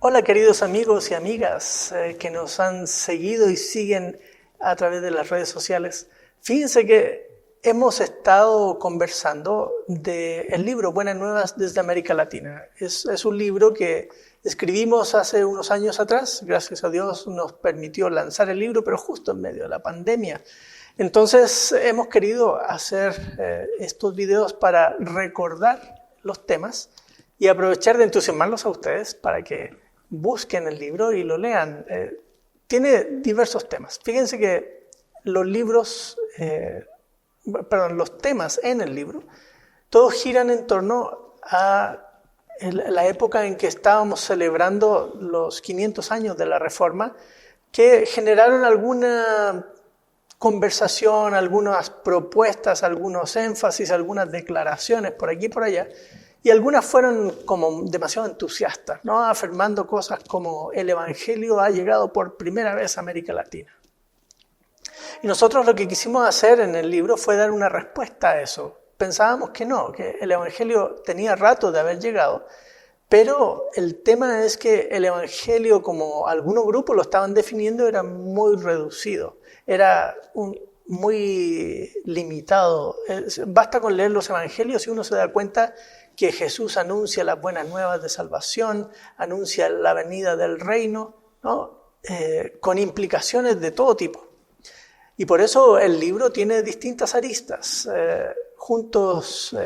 Hola queridos amigos y amigas que nos han seguido y siguen a través de las redes sociales. Fíjense que hemos estado conversando del libro Buenas Nuevas desde América Latina. Es un libro que escribimos hace unos años atrás. Gracias a Dios nos permitió lanzar el libro, pero justo en medio de la pandemia. Entonces hemos querido hacer estos videos para recordar los temas y aprovechar de entusiasmarlos a ustedes para que busquen el libro y lo lean. Tiene diversos temas. Fíjense que los temas en el libro, todos giran en torno a la época en que estábamos celebrando los 500 años de la Reforma, que generaron alguna conversación, algunas propuestas, algunos énfasis, algunas declaraciones por aquí y por allá. Y algunas fueron como demasiado entusiastas, ¿no? Afirmando cosas como el Evangelio ha llegado por primera vez a América Latina. Y nosotros lo que quisimos hacer en el libro fue dar una respuesta a eso. Pensábamos que no, que el Evangelio tenía rato de haber llegado, pero el tema es que el Evangelio, como algunos grupos lo estaban definiendo, era muy reducido, era muy limitado. Basta con leer los Evangelios y uno se da cuenta que Jesús anuncia las buenas nuevas de salvación, anuncia la venida del reino, ¿no? Con implicaciones de todo tipo. Y por eso el libro tiene distintas aristas. Juntos,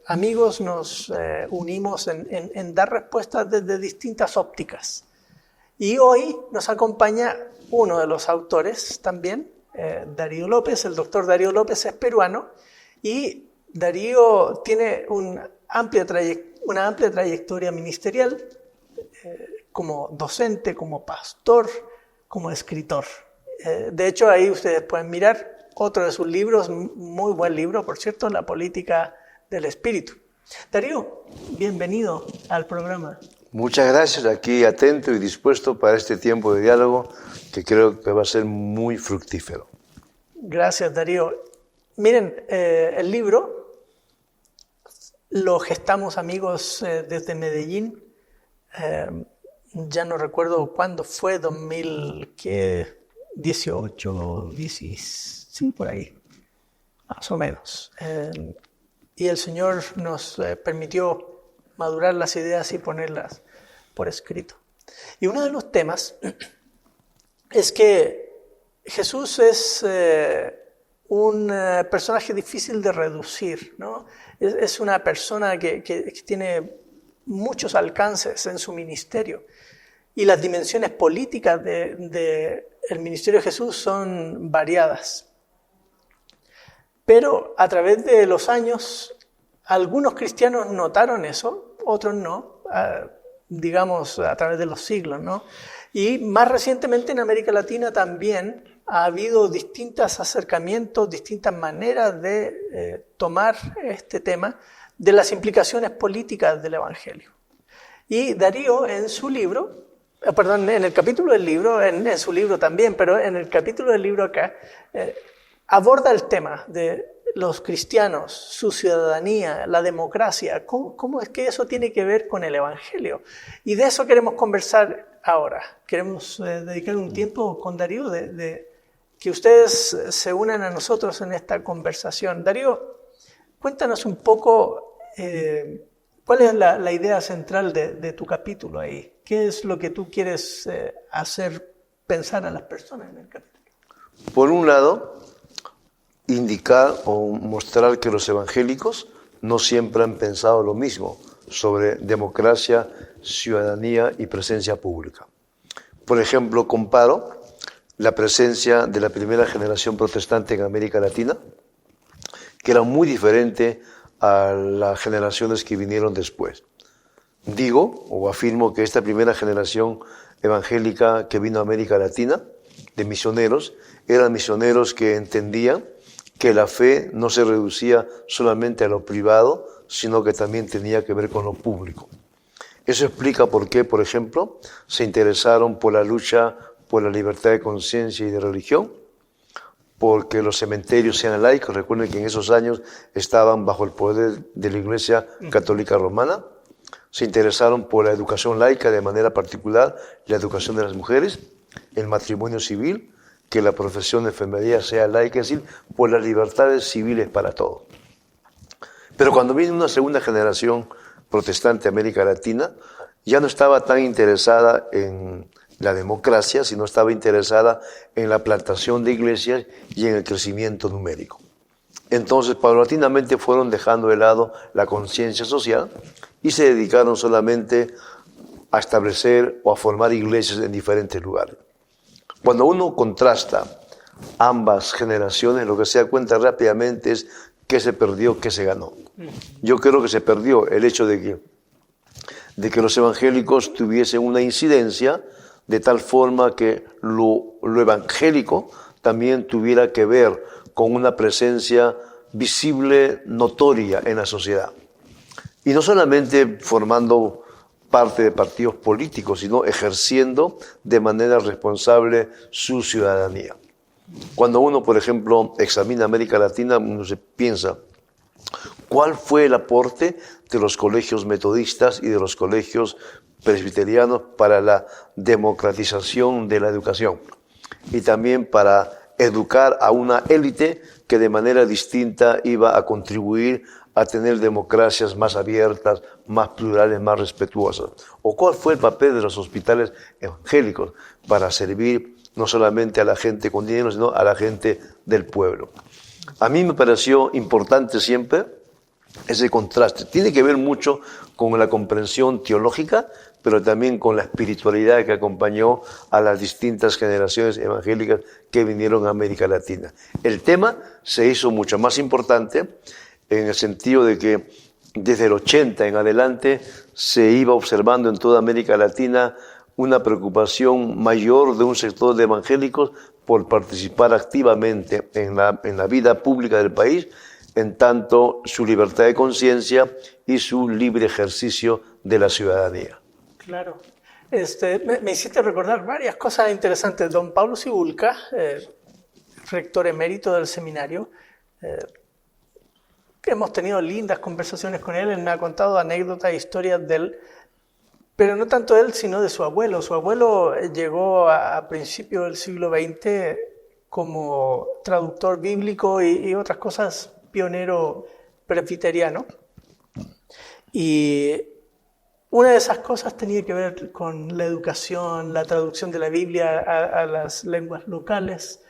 amigos, nos unimos en dar respuestas desde distintas ópticas. Y hoy nos acompaña uno de los autores también, Darío López. El doctor Darío López es peruano y Darío tiene una amplia trayectoria ministerial como docente, como pastor, como escritor. De hecho, ahí ustedes pueden mirar otro de sus libros, muy buen libro, por cierto, La política del espíritu. Darío, bienvenido al programa. Muchas gracias, aquí atento y dispuesto para este tiempo de diálogo que creo que va a ser muy fructífero. Gracias, Darío. Miren, el libro lo gestamos, amigos, desde Medellín. Ya no recuerdo cuándo fue, 2018, sí, por ahí, más o menos. Y el Señor nos permitió madurar las ideas y ponerlas por escrito. Y uno de los temas es que Jesús es un personaje difícil de reducir, ¿no? Es una persona que tiene muchos alcances en su ministerio. Y las dimensiones políticas del ministerio de Jesús son variadas. Pero a través de los años, algunos cristianos notaron eso, otros no, digamos a través de los siglos, ¿no? Y más recientemente en América Latina también ha habido distintos acercamientos, distintas maneras de tomar este tema de las implicaciones políticas del Evangelio. Y Darío en su libro, en el capítulo del libro, en su libro también, pero en el capítulo del libro acá, aborda el tema de los cristianos, su ciudadanía, la democracia, cómo es que eso tiene que ver con el Evangelio. Y de eso queremos conversar ahora. Queremos dedicar un tiempo con Darío de que ustedes se unan a nosotros en esta conversación. Darío, cuéntanos un poco cuál es la idea central de tu capítulo ahí. ¿Qué es lo que tú quieres hacer pensar a las personas en el capítulo? Por un lado, indicar o mostrar que los evangélicos no siempre han pensado lo mismo sobre democracia, ciudadanía y presencia pública. Por ejemplo, comparo la presencia de la primera generación protestante en América Latina, que era muy diferente a las generaciones que vinieron después. Digo o afirmo que esta primera generación evangélica que vino a América Latina, de misioneros, eran misioneros que entendían que la fe no se reducía solamente a lo privado, sino que también tenía que ver con lo público. Eso explica por qué, por ejemplo, se interesaron por la lucha por la libertad de conciencia y de religión, porque los cementerios sean laicos. Recuerden que en esos años estaban bajo el poder de la Iglesia Católica Romana. Se interesaron por la educación laica, de manera particular la educación de las mujeres, el matrimonio civil, que la profesión de enfermería sea laica, es decir, por las libertades civiles para todos. Pero cuando vino una segunda generación protestante de América Latina, ya no estaba tan interesada en la democracia, sino estaba interesada en la plantación de iglesias y en el crecimiento numérico. Entonces, paulatinamente fueron dejando de lado la conciencia social y se dedicaron solamente a establecer o a formar iglesias en diferentes lugares. Cuando uno contrasta ambas generaciones, lo que se da cuenta rápidamente es qué se perdió, qué se ganó. Yo creo que se perdió el hecho de que los evangélicos tuviesen una incidencia de tal forma que lo evangélico también tuviera que ver con una presencia visible, notoria en la sociedad. Y no solamente formando parte de partidos políticos, sino ejerciendo de manera responsable su ciudadanía. Cuando uno, por ejemplo, examina América Latina, uno se piensa, ¿cuál fue el aporte de los colegios metodistas y de los colegios presbiterianos para la democratización de la educación? Y también para educar a una élite que de manera distinta iba a contribuir a tener democracias más abiertas, más plurales, más respetuosas. ¿O cuál fue el papel de los hospitales evangélicos para servir no solamente a la gente con dinero, sino a la gente del pueblo? A mí me pareció importante siempre ese contraste. Tiene que ver mucho con la comprensión teológica, pero también con la espiritualidad que acompañó a las distintas generaciones evangélicas que vinieron a América Latina. El tema se hizo mucho más importante en el sentido de que desde el 80 en adelante se iba observando en toda América Latina una preocupación mayor de un sector de evangélicos por participar activamente en la vida pública del país, en tanto su libertad de conciencia y su libre ejercicio de la ciudadanía. Claro. Me hiciste recordar varias cosas interesantes. Don Pablo Cibulca, rector emérito del seminario, hemos tenido lindas conversaciones con él. Él me ha contado anécdotas e historias de él, pero no tanto él, sino de su abuelo. Su abuelo llegó a principios del siglo XX como traductor bíblico y otras cosas, pionero presbiteriano. Y una de esas cosas tenía que ver con la educación, la traducción de la Biblia a las lenguas locales.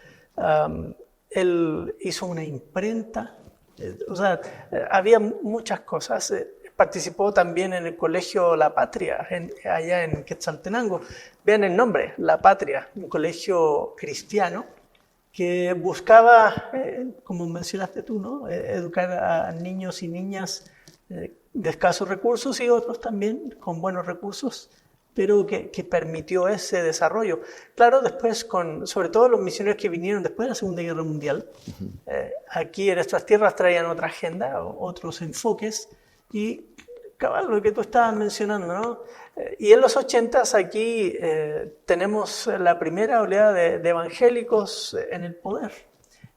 Él hizo una imprenta. O sea, había muchas cosas. Participó también en el colegio La Patria, allá en Quetzaltenango. Vean el nombre, La Patria, un colegio cristiano que buscaba, como mencionaste tú, ¿no? Educar a niños y niñas de escasos recursos y otros también con buenos recursos, pero que permitió ese desarrollo. Claro, después, sobre todo los misioneros que vinieron después de la Segunda Guerra Mundial, aquí en nuestras tierras traían otra agenda, otros enfoques, y cabal, lo que tú estabas mencionando, ¿no? Y en los 80s aquí tenemos la primera oleada de evangélicos en el poder.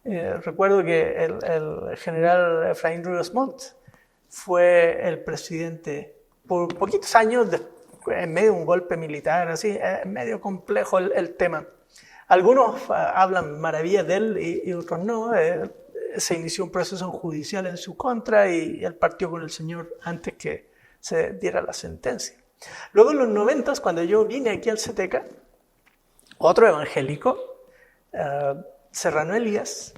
Recuerdo que el general Efraín Ríos Montt fue el presidente por poquitos años en medio de un golpe militar, así, medio complejo el tema. Algunos hablan maravillas de él y otros no. Se inició un proceso judicial en su contra y él partió con el Señor antes que se diera la sentencia. Luego en los 90s, cuando yo vine aquí al CETECA, otro evangélico, Serrano Elías,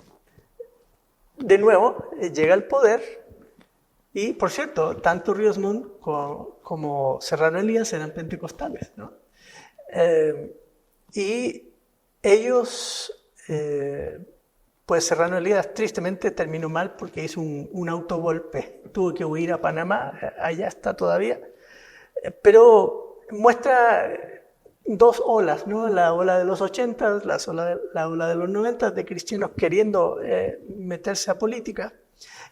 de nuevo llega al poder. Y, por cierto, tanto Ríos Montt como Serrano Elías eran pentecostales, ¿no? Y ellos, pues Serrano Elías tristemente terminó mal porque hizo un autogolpe. Tuvo que huir a Panamá, allá está todavía. Pero muestra dos olas, ¿no? La ola de los 80, la ola de los 90 de cristianos queriendo meterse a política.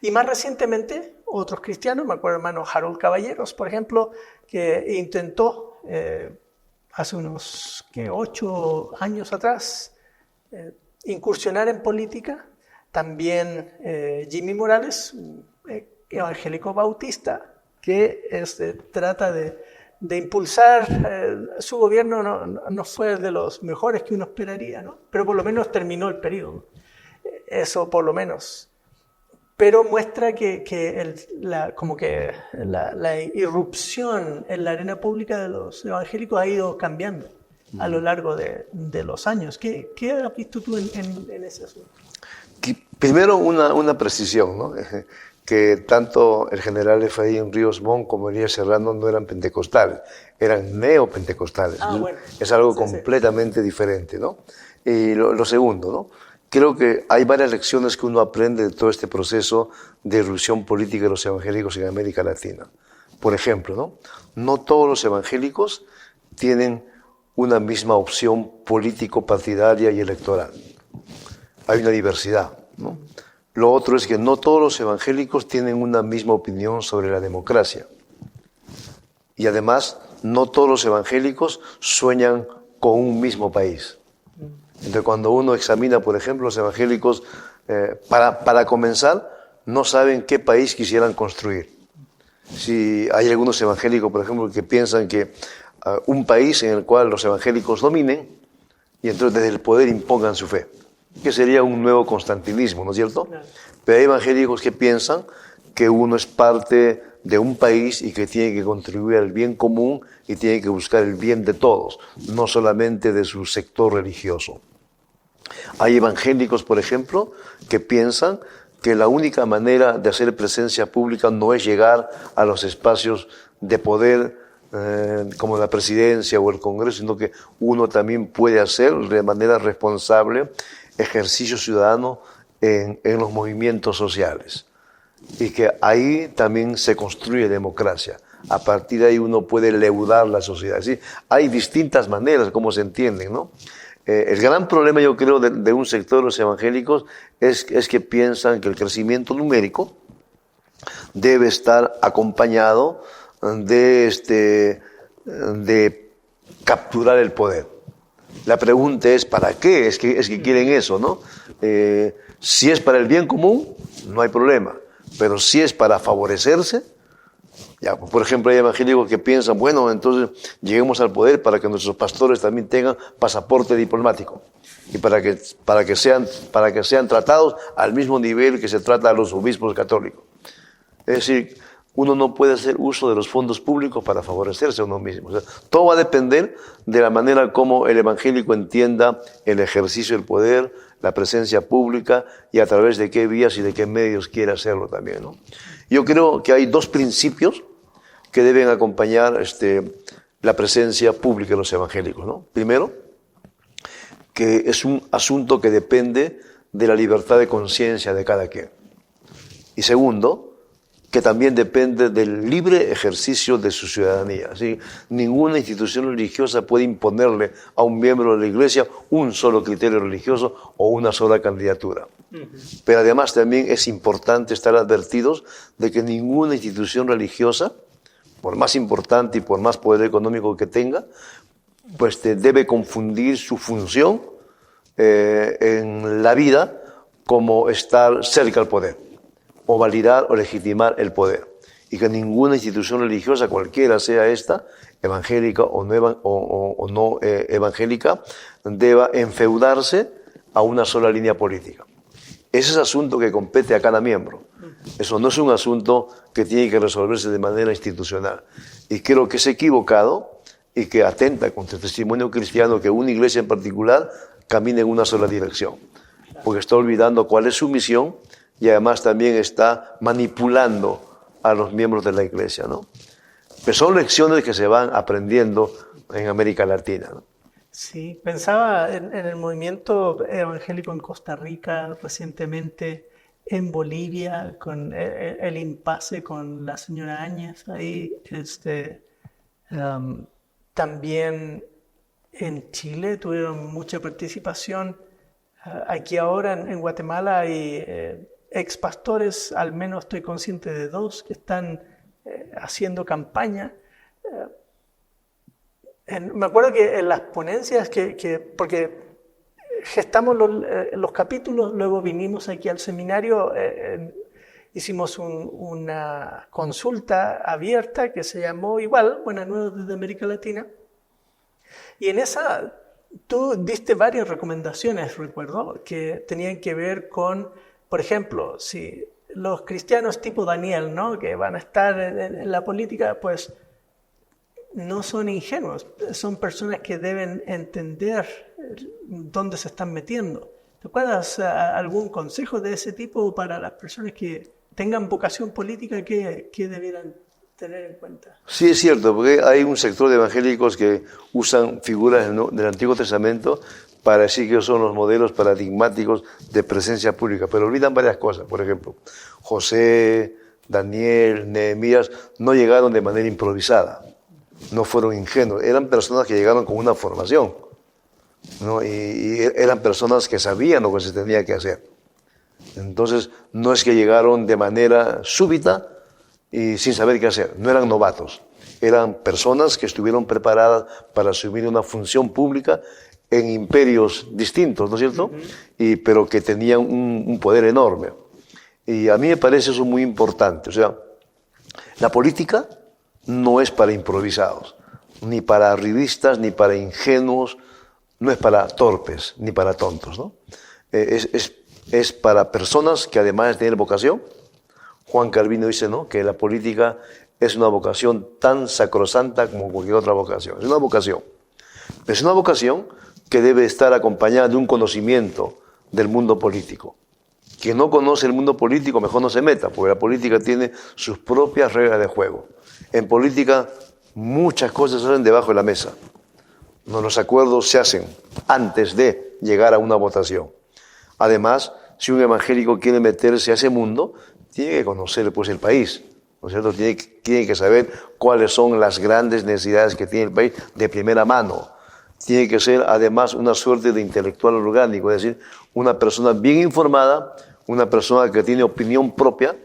Y más recientemente, otros cristianos, me acuerdo hermano Harold Caballeros, por ejemplo, que intentó hace unos 8 años atrás incursionar en política. También Jimmy Morales, evangélico bautista, que trata de impulsar. Su gobierno no fue de los mejores que uno esperaría, ¿no? Pero por lo menos terminó el periodo. Eso por lo menos. Pero muestra que la irrupción en la arena pública de los evangélicos ha ido cambiando a lo largo de los años. ¿Qué has visto tú en ese asunto? Primero, una precisión, ¿no? Que tanto el general Efraín Ríos Montt como Elías Serrano no eran pentecostales, eran neopentecostales. Bueno. Es algo completamente diferente, ¿no? Y lo segundo, ¿no? Creo que hay varias lecciones que uno aprende de todo este proceso de irrupción política de los evangélicos en América Latina. Por ejemplo, no todos los evangélicos tienen una misma opción político-partidaria y electoral. Hay una diversidad, ¿no? Lo otro es que no todos los evangélicos tienen una misma opinión sobre la democracia. Y además, no todos los evangélicos sueñan con un mismo país. Entonces, cuando uno examina, por ejemplo, los evangélicos, para comenzar, no saben qué país quisieran construir. Si hay algunos evangélicos, por ejemplo, que piensan que un país en el cual los evangélicos dominen y entonces desde el poder impongan su fe, que sería un nuevo constantinismo, ¿no es cierto? Claro. Pero hay evangélicos que piensan que uno es parte de un país y que tiene que contribuir al bien común y tiene que buscar el bien de todos, no solamente de su sector religioso. Hay evangélicos, por ejemplo, que piensan que la única manera de hacer presencia pública no es llegar a los espacios de poder como la presidencia o el Congreso, sino que uno también puede hacer de manera responsable ejercicio ciudadano en los movimientos sociales. Y que ahí también se construye democracia. A partir de ahí uno puede leudar la sociedad. ¿Sí? Hay distintas maneras como se entienden, ¿no? El gran problema, yo creo, de un sector de los evangélicos es que piensan que el crecimiento numérico debe estar acompañado de capturar el poder. La pregunta es, ¿para qué? Es que quieren eso, ¿no? Si es para el bien común, no hay problema. Pero si es para favorecerse, ya, por ejemplo, hay evangélicos que piensan, bueno, entonces lleguemos al poder para que nuestros pastores también tengan pasaporte diplomático y para que sean tratados al mismo nivel que se trata a los obispos católicos. Es decir, uno no puede hacer uso de los fondos públicos para favorecerse a uno mismo. O sea, todo va a depender de la manera como el evangélico entienda el ejercicio del poder, la presencia pública y a través de qué vías y de qué medios quiere hacerlo también, ¿no? Yo creo que hay dos principios que deben acompañar la presencia pública de los evangélicos, ¿no? Primero, que es un asunto que depende de la libertad de conciencia de cada quien. Y segundo, que también depende del libre ejercicio de su ciudadanía. ¿Sí? Ninguna institución religiosa puede imponerle a un miembro de la iglesia un solo criterio religioso o una sola candidatura. Pero además también es importante estar advertidos de que ninguna institución religiosa, por más importante y por más poder económico que tenga, pues debe confundir su función en la vida como estar cerca al poder, o validar o legitimar el poder. Y que ninguna institución religiosa, cualquiera sea esta, evangélica o no evangélica, deba enfeudarse a una sola línea política. Ese es asunto que compete a cada miembro. Eso no es un asunto que tiene que resolverse de manera institucional. Y creo que es equivocado y que atenta contra el testimonio cristiano que una iglesia en particular camine en una sola dirección. Porque está olvidando cuál es su misión y además también está manipulando a los miembros de la iglesia, ¿no? Pero son lecciones que se van aprendiendo en América Latina, ¿no? Sí, pensaba en el movimiento evangélico en Costa Rica recientemente, en Bolivia, con el impasse con la señora Áñez ahí, um, también en Chile tuvieron mucha participación. Aquí ahora en Guatemala hay ex pastores, al menos estoy consciente de dos que están haciendo campaña. Me acuerdo que en las ponencias, porque gestamos los capítulos, luego vinimos aquí al seminario, hicimos una consulta abierta que se llamó igual, Buenas Nuevas desde América Latina, y en esa tú diste varias recomendaciones, recuerdo, que tenían que ver con, por ejemplo, si los cristianos tipo Daniel, ¿no?, que van a estar en la política, pues no son ingenuos, son personas que deben entender dónde se están metiendo. ¿Te acuerdas algún consejo de ese tipo para las personas que tengan vocación política que debieran tener en cuenta? Sí, es cierto, porque hay un sector de evangélicos que usan figuras del Antiguo Testamento para decir que son los modelos paradigmáticos de presencia pública, pero olvidan varias cosas. Por ejemplo, José, Daniel, Nehemías no llegaron de manera improvisada. No fueron ingenuos, eran personas que llegaron con una formación, ¿no? Y eran personas que sabían lo que se tenía que hacer. Entonces, no es que llegaron de manera súbita y sin saber qué hacer, no eran novatos, eran personas que estuvieron preparadas para asumir una función pública en imperios distintos, ¿no es cierto? Pero que tenían un poder enorme. Y a mí me parece eso muy importante, o sea, la política no es para improvisados, ni para arribistas, ni para ingenuos, no es para torpes, ni para tontos, ¿no? Es para personas que además de tener vocación, Juan Calvino dice, ¿no?, que la política es una vocación tan sacrosanta como cualquier otra vocación. Es una vocación. Es una vocación que debe estar acompañada de un conocimiento del mundo político. Quien no conoce el mundo político mejor no se meta, porque la política tiene sus propias reglas de juego. En política muchas cosas se hacen debajo de la mesa. No, los acuerdos se hacen antes de llegar a una votación. Además, si un evangélico quiere meterse a ese mundo, tiene que conocer pues el país, ¿no es cierto? Tiene que saber cuáles son las grandes necesidades que tiene el país de primera mano. Tiene que ser además una suerte de intelectual orgánico, es decir, una persona bien informada, una persona que tiene opinión propia,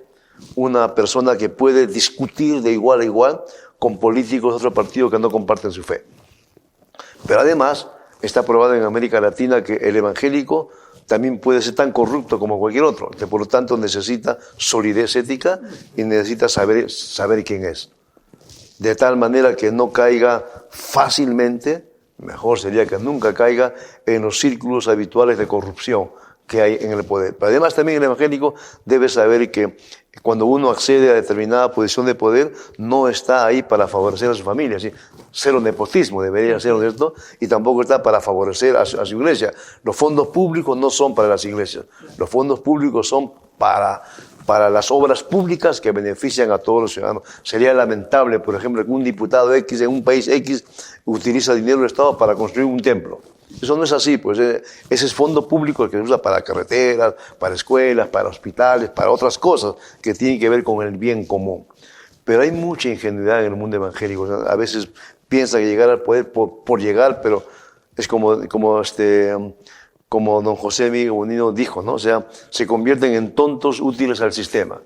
una persona que puede discutir de igual a igual con políticos de otro partido que no comparten su fe. Pero además está probado en América Latina que el evangélico también puede ser tan corrupto como cualquier otro, que por lo tanto necesita solidez ética y necesita saber quién es. De tal manera que no caiga fácilmente, mejor sería que nunca caiga en los círculos habituales de corrupción que hay en el poder. Pero además también el evangélico debe saber que cuando uno accede a determinada posición de poder, no está ahí para favorecer a su familia, ¿sí? Cero nepotismo debería ser, ¿cierto? Y tampoco está para favorecer a su iglesia. Los fondos públicos no son para las iglesias, los fondos públicos son para las obras públicas que benefician a todos los ciudadanos. Sería lamentable, por ejemplo, que un diputado X en un país X utiliza dinero del Estado para construir un templo. Eso no es así, pues ese es fondo público el que se usa para carreteras, para escuelas, para hospitales, para otras cosas que tienen que ver con el bien común. Pero hay mucha ingenuidad en el mundo evangélico. O sea, a veces piensa que llegar al poder por llegar, pero es como don José Miguel Bonino dijo, ¿no? O sea, se convierten en tontos útiles al sistema,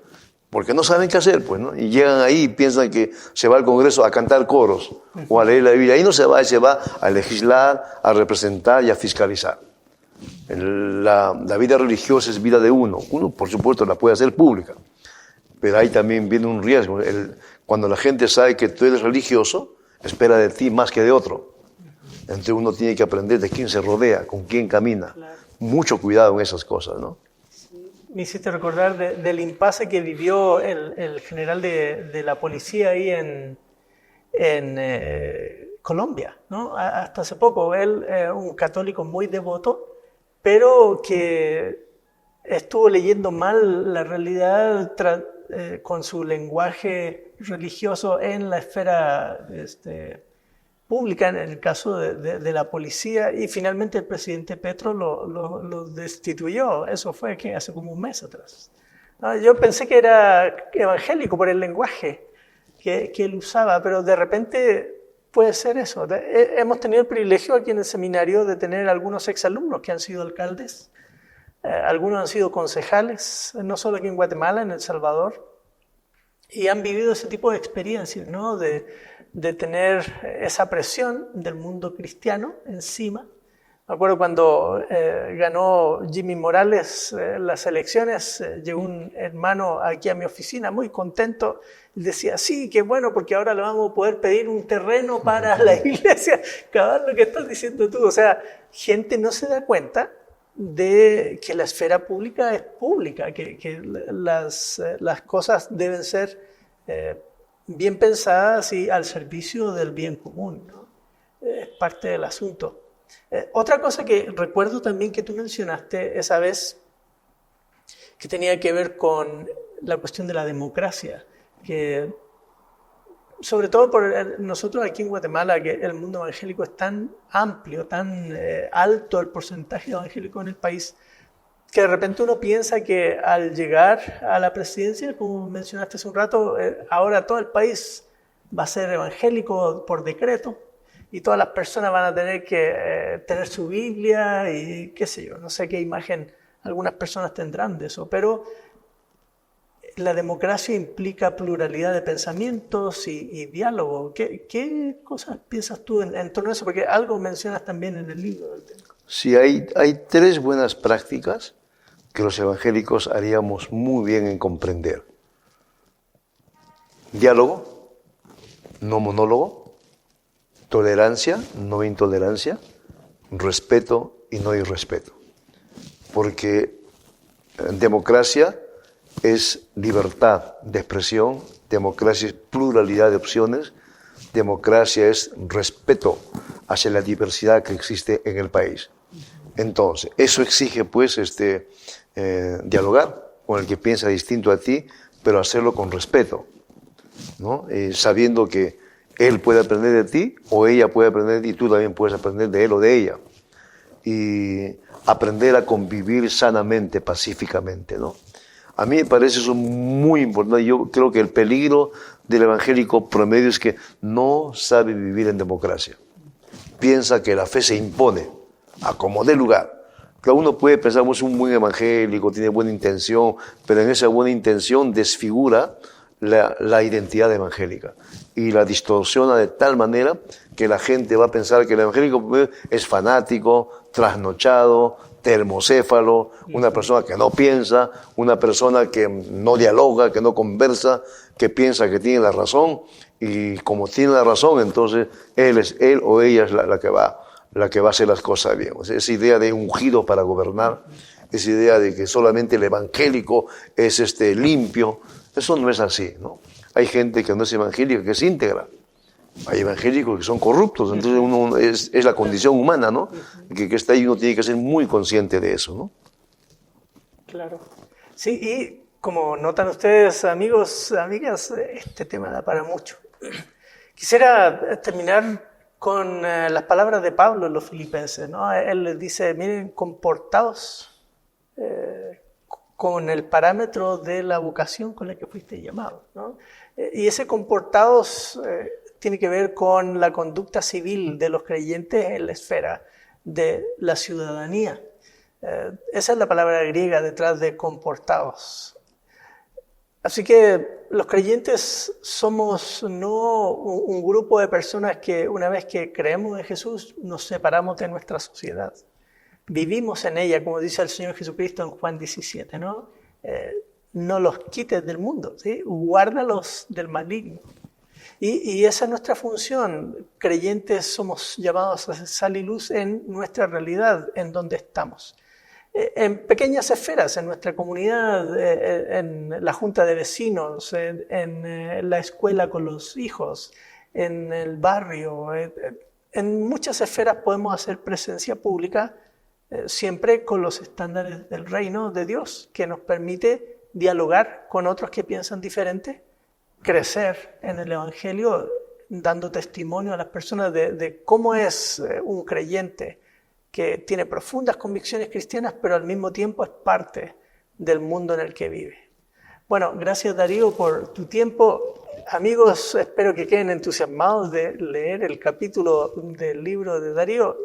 porque no saben qué hacer, pues, ¿no? Y llegan ahí y piensan que se va al Congreso a cantar coros o a leer la Biblia. Ahí no se va, se va a legislar, a representar y a fiscalizar. La vida religiosa es vida de uno. Uno, por supuesto, la puede hacer pública, pero ahí también viene un riesgo. Cuando la gente sabe que tú eres religioso, espera de ti más que de otro. Entonces uno tiene que aprender de quién se rodea, con quién camina. Claro. Mucho cuidado en esas cosas, ¿no? Me hiciste recordar del impasse que vivió el general de la policía ahí en Colombia, ¿no? Hasta hace poco. Él, un católico muy devoto, pero que estuvo leyendo mal la realidad con su lenguaje religioso en la esfera pública en el caso de la policía, y finalmente el presidente Petro lo destituyó. Eso fue que hace como un mes atrás. ¿No? Yo pensé que era evangélico por el lenguaje que él usaba, pero de repente puede ser eso. Hemos tenido el privilegio aquí en el seminario de tener algunos exalumnos que han sido alcaldes, algunos han sido concejales, no solo aquí en Guatemala, en El Salvador, y han vivido ese tipo de experiencias, ¿no? De tener esa presión del mundo cristiano encima. Me acuerdo cuando ganó Jimmy Morales las elecciones, llegó un hermano aquí a mi oficina muy contento y decía, sí, qué bueno, porque ahora le vamos a poder pedir un terreno para la iglesia. Cabal, lo que estás diciendo tú. O sea, gente no se da cuenta de que la esfera pública es pública, que las cosas deben ser bien pensadas y al servicio del bien común, ¿no? Es parte del asunto. Otra cosa que recuerdo también que tú mencionaste esa vez, que tenía que ver con la cuestión de la democracia, que sobre todo por nosotros aquí en Guatemala, que el mundo evangélico es tan amplio, tan alto el porcentaje evangélico en el país, que de repente uno piensa que al llegar a la presidencia, como mencionaste hace un rato, ahora todo el país va a ser evangélico por decreto y todas las personas van a tener que tener su Biblia y qué sé yo, no sé qué imagen algunas personas tendrán de eso, pero la democracia implica pluralidad de pensamientos y diálogo. ¿Qué cosas piensas tú en torno a eso? Porque algo mencionas también en el libro del tema. Sí, hay tres buenas prácticas que los evangélicos haríamos muy bien en comprender. Diálogo, no monólogo. Tolerancia, no intolerancia. Respeto y no irrespeto. Porque democracia es libertad de expresión, democracia es pluralidad de opciones, democracia es respeto hacia la diversidad que existe en el país. Entonces, eso exige pues dialogar con el que piensa distinto a ti, pero hacerlo con respeto, ¿no? Sabiendo que él puede aprender de ti o ella puede aprender de ti y tú también puedes aprender de él o de ella. Y aprender a convivir sanamente, pacíficamente, ¿no? A mí me parece eso muy importante. Yo creo que el peligro del evangélico promedio es que no sabe vivir en democracia. Piensa que la fe se impone a como dé lugar. Cada uno puede pensar que es un buen evangélico, tiene buena intención, pero en esa buena intención desfigura la identidad evangélica y la distorsiona de tal manera que la gente va a pensar que el evangélico es fanático, trasnochado, termocéfalo, una persona que no piensa, una persona que no dialoga, que no conversa, que piensa que tiene la razón y como tiene la razón, entonces él o ella es la que va a hacer las cosas bien. O sea, esa idea de ungido para gobernar, esa idea de que solamente el evangélico es limpio, eso no es así, ¿no? Hay gente que no es evangélica, que es íntegra. Hay evangélicos que son corruptos, entonces es la condición humana, ¿no? Que está ahí, uno tiene que ser muy consciente de eso, ¿no? Claro. Sí, y como notan ustedes, amigos, amigas, este tema da para mucho. Quisiera terminar con las palabras de Pablo en los Filipenses, ¿no? Él les dice, miren, comportaos con el parámetro de la vocación con la que fuiste llamado, ¿no? Y ese comportaos tiene que ver con la conducta civil de los creyentes en la esfera de la ciudadanía. Esa es la palabra griega detrás de comportaos. Así que los creyentes somos no un grupo de personas que una vez que creemos en Jesús nos separamos de nuestra sociedad. Vivimos en ella, como dice el Señor Jesucristo en Juan 17, ¿no? No los quites del mundo, ¿sí? Guárdalos del maligno. Y esa es nuestra función. Creyentes somos llamados a hacer sal y luz en nuestra realidad, en donde estamos. En pequeñas esferas, en nuestra comunidad, en la junta de vecinos, en la escuela con los hijos, en el barrio. En muchas esferas podemos hacer presencia pública, siempre con los estándares del reino de Dios, que nos permite dialogar con otros que piensan diferente, crecer en el Evangelio dando testimonio a las personas de cómo es un creyente que tiene profundas convicciones cristianas, pero al mismo tiempo es parte del mundo en el que vive. Bueno, gracias Darío por tu tiempo. Amigos, espero que queden entusiasmados de leer el capítulo del libro de Darío.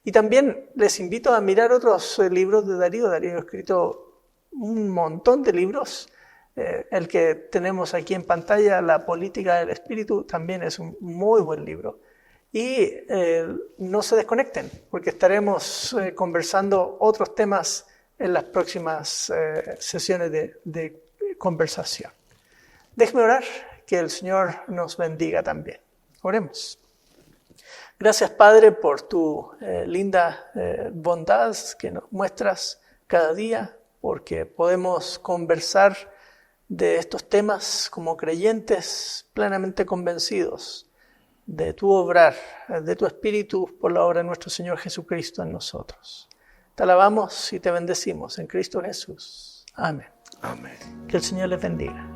Y también les invito a mirar otros libros de Darío. Darío ha escrito un montón de libros. El que tenemos aquí en pantalla, La política del espíritu, también es un muy buen libro. Y no se desconecten, porque estaremos conversando otros temas en las próximas sesiones de conversación. Déjeme orar, que el Señor nos bendiga también. Oremos. Gracias, Padre, por tu linda bondad que nos muestras cada día, porque podemos conversar de estos temas como creyentes plenamente convencidos de tu obrar, de tu Espíritu por la obra de nuestro Señor Jesucristo en nosotros. Te alabamos y te bendecimos en Cristo Jesús. Amén. Amén. Que el Señor les bendiga.